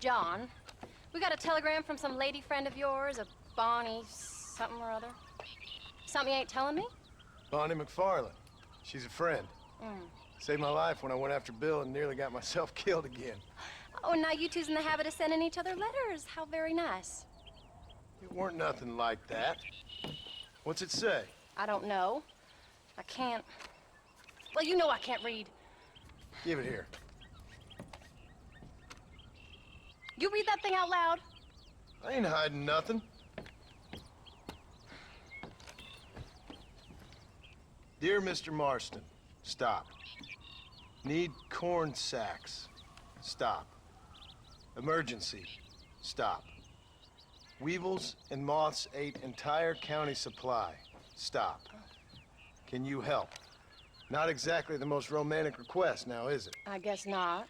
John, we got a telegram from some lady friend of yours, a Bonnie something or other. Something you ain't telling me? Bonnie McFarland. She's a friend. Saved my life when I went after Bill and nearly got myself killed again. Oh, and now you two's in the habit of sending each other letters. How very nice. It weren't nothing like that. What's it say? I don't know. I can't... Well, you know I can't read. Give it here. You read that thing out loud? I ain't hiding nothing. Dear Mr. Marston, stop. Need corn sacks. Stop. Emergency. Stop. Weevils and moths ate entire county supply. Stop. Can you help? Not exactly the most romantic request now, is it? I guess not.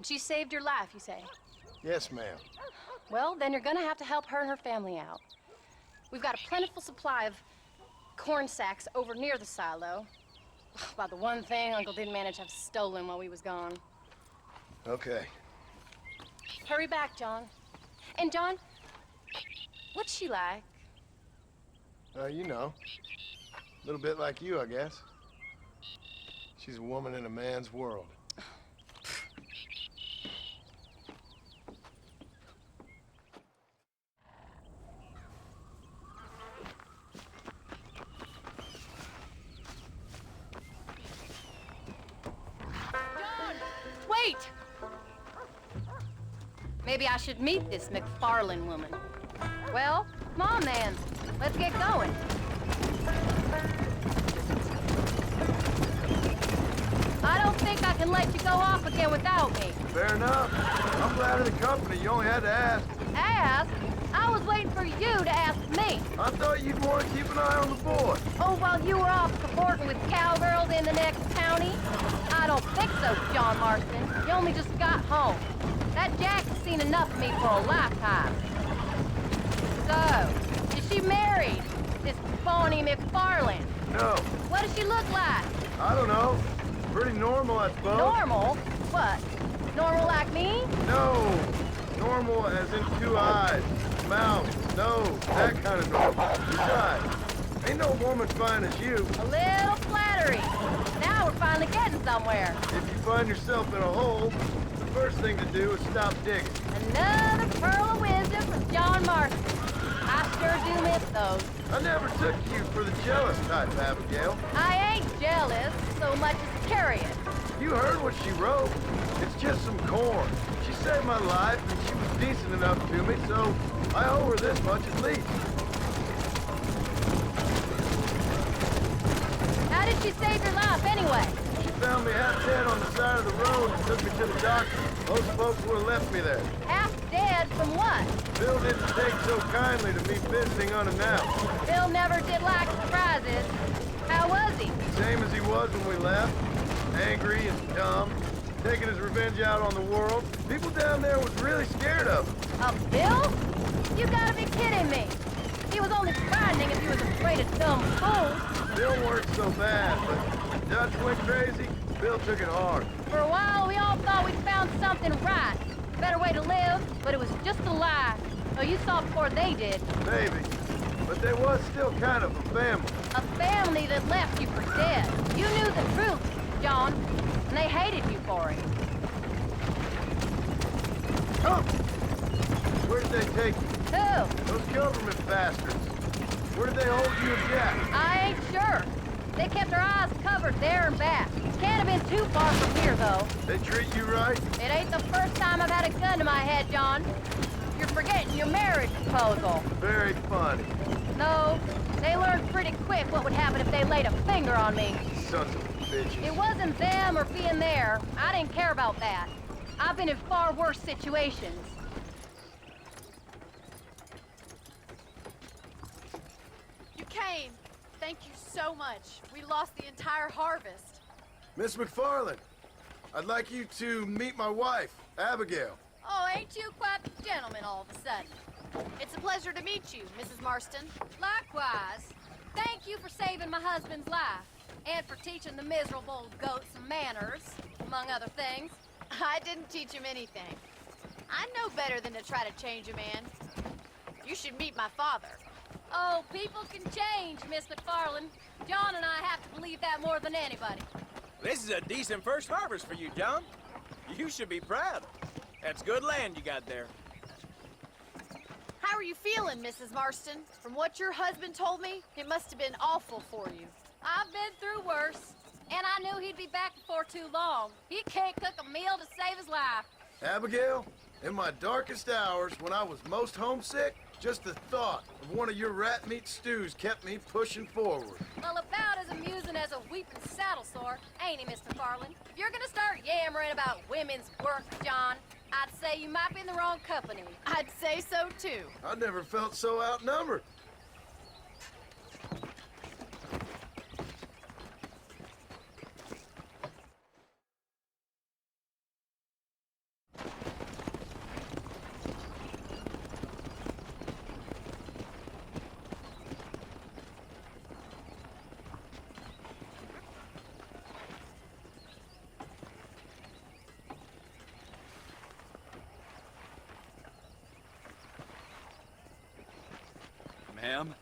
She saved your life, you say? Yes, ma'am. Well, then you're gonna have to help her and her family out. We've got a plentiful supply of corn sacks over near the silo. About the one thing Uncle didn't manage to have stolen while we was gone. Okay. Hurry back, John. And John, what's she like? You know. A little bit like you, I guess. She's a woman in a man's world. Wait! Maybe I should meet this McFarland woman. Well, come on then. Let's get going. I don't think I can let you go off again without me. Fair enough. I'm glad of the company. You only had to ask. Ask? I was waiting for you to ask me. I thought you'd want to keep an eye on the boy. Oh, while you were off cavorting with cowgirls in the next county? I don't think so, John Marston. You only just got home. That Jack has seen enough of me for a lifetime. So, is she married? This Bonnie McFarland? No. What does she look like? I don't know. Pretty normal, I suppose. Normal? What? Normal like me? No. Normal as in 2 eyes, mouth, nose, that kind of normal. Besides, ain't no woman fine as you. A little flattery. Now we're finally getting somewhere. If you find yourself in a hole, the first thing to do is stop digging. Another pearl of wisdom from John Marston. I sure do miss those. I never took you for the jealous type, Abigail. I ain't jealous so much as curious. You heard what she wrote. It's just some corn. She saved my life, and she was decent enough to me, so I owe her this much at least. How did she save your life anyway? She found me half dead on the side of the road and took me to the doctor. Most folks would have left me there. Half dead from what? Bill didn't take so kindly to me visiting unannounced. Bill never did like surprises. How was he? Same as he was when we left. Angry and dumb. Taking his revenge out on the world. People down there was really scared of him. Of Bill? You gotta be kidding me. He was only frightening if he was afraid of dumb fools. Bill weren't so bad, but when Dutch went crazy, Bill took it hard. For a while, we all thought we'd found something right. A better way to live, but it was just a lie. Oh, you saw before they did. Maybe. But there was still kind of a family. A family that left you for dead. You knew the truth, John, and they hated you for it. Come! Where did they take you? Who? Those government bastards. Where did they hold you and Jack? I ain't sure. They kept their eyes covered there and back. Can't have been too far from here, though. They treat you right? It ain't the first time I've had a gun to my head, John. You're forgetting your marriage proposal. Very funny. No, they learned pretty quick what would happen if they laid a finger on me. Sons of bitches. It wasn't them or being there. I didn't care about that. I've been in far worse situations. You came. Thank you so much. We lost the entire harvest. Miss McFarland, I'd like you to meet my wife, Abigail. Oh, ain't you quite the gentleman all of a sudden? It's a pleasure to meet you, Mrs. Marston. Likewise. Thank you for saving my husband's life. And for teaching the miserable goat some manners, among other things. I didn't teach him anything. I know better than to try to change a man. You should meet my father. Oh, people can change, Miss McFarland. John and I have to believe that more than anybody. This is a decent first harvest for you, John. You should be proud. That's good land you got there. How are you feeling, Mrs. Marston? From what your husband told me, it must have been awful for you. I've been through worse, and I knew he'd be back before too long. He can't cook a meal to save his life. Abigail, in my darkest hours, when I was most homesick, just the thought of one of your rat meat stews kept me pushing forward. Well, about as amusing as a weeping saddle sore, ain't he, Mr. Farland? If you're gonna start yammering about women's work, John, I'd say you might be in the wrong company. I'd say so, too. I never felt so outnumbered. Ma'am?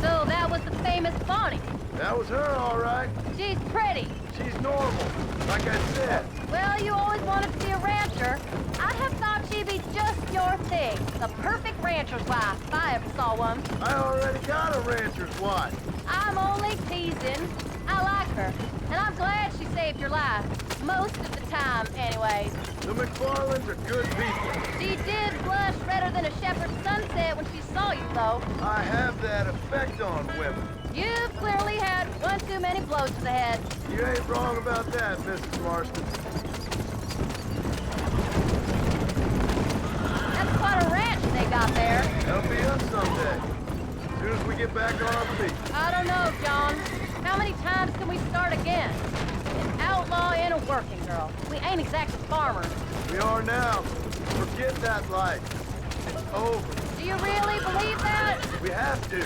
So that was the famous Bonnie. That was her, all right. She's pretty. She's normal, like I said. Well, you always wanted to be a rancher. I'd have thought she'd be just your thing. The perfect rancher's wife, if I ever saw one. I already got a rancher's wife. I'm only teasing. I like her, and I'm glad she saved your life. Most of the time, anyways. The McFarlands are good people. She did blush redder than a shepherd's sunset when she saw you, though. I have that effect on women. You've clearly had one too many blows to the head. You ain't wrong about that, Mrs. Marston. That's quite a ranch they got there. That'll be us someday. As soon as we get back on our feet. I don't know, John. How many times can we start again? An outlaw and a working girl. We ain't exactly farmers. We are now. Forget that life. It's over. Do you really believe that? We have to.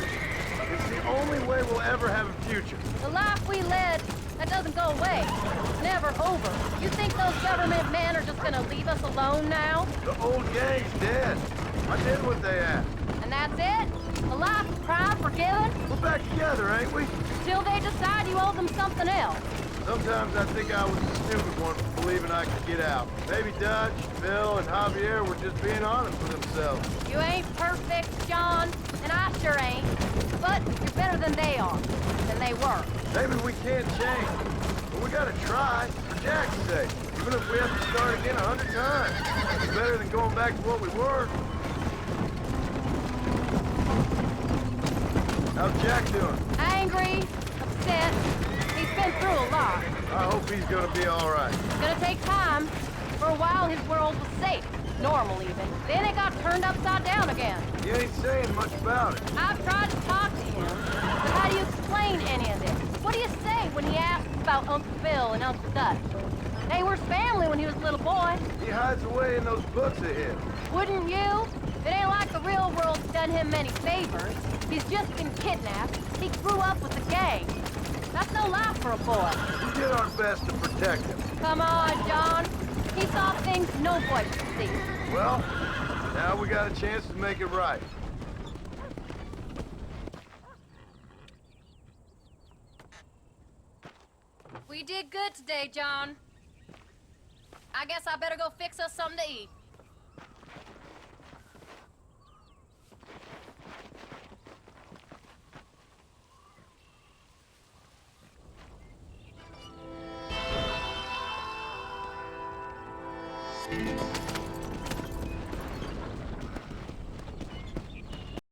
It's the only way we'll ever have a future. The life we led, that doesn't go away. It's never over. You think those government men are just gonna leave us alone now? The old gang's dead. I did what they asked. And that's it? A life of crime forgiven? We're back together, ain't we? Till they decide you owe them something else. Sometimes I think I was the stupid one for believing I could get out. Maybe Dutch, Bill, and Javier were just being honest with themselves. You ain't perfect, John, and I sure ain't. But you're better than they are, than they were. Maybe we can't change, but we gotta try, for Jack's sake. Even if we have to start again 100 times. It's better than going back to what we were. How's Jack doing? Angry, upset. He's been through a lot. I hope he's gonna be all right. It's gonna take time. For a while, his world was safe. Normal, even. Then it got turned upside down again. You ain't saying much about it. I've tried to talk to him, but how do you explain any of this? What do you say when he asks about Uncle Bill and Uncle Dutch? They were his family when he was a little boy. He hides away in those books of his. Wouldn't you? It ain't like the real world's done him many favors. He's just been kidnapped. He grew up with the gang. That's no life for a boy. We did our best to protect him. Come on, John. He saw things no boy should see. Well, now we got a chance to make it right. We did good today, John. I guess I better go fix us something to eat.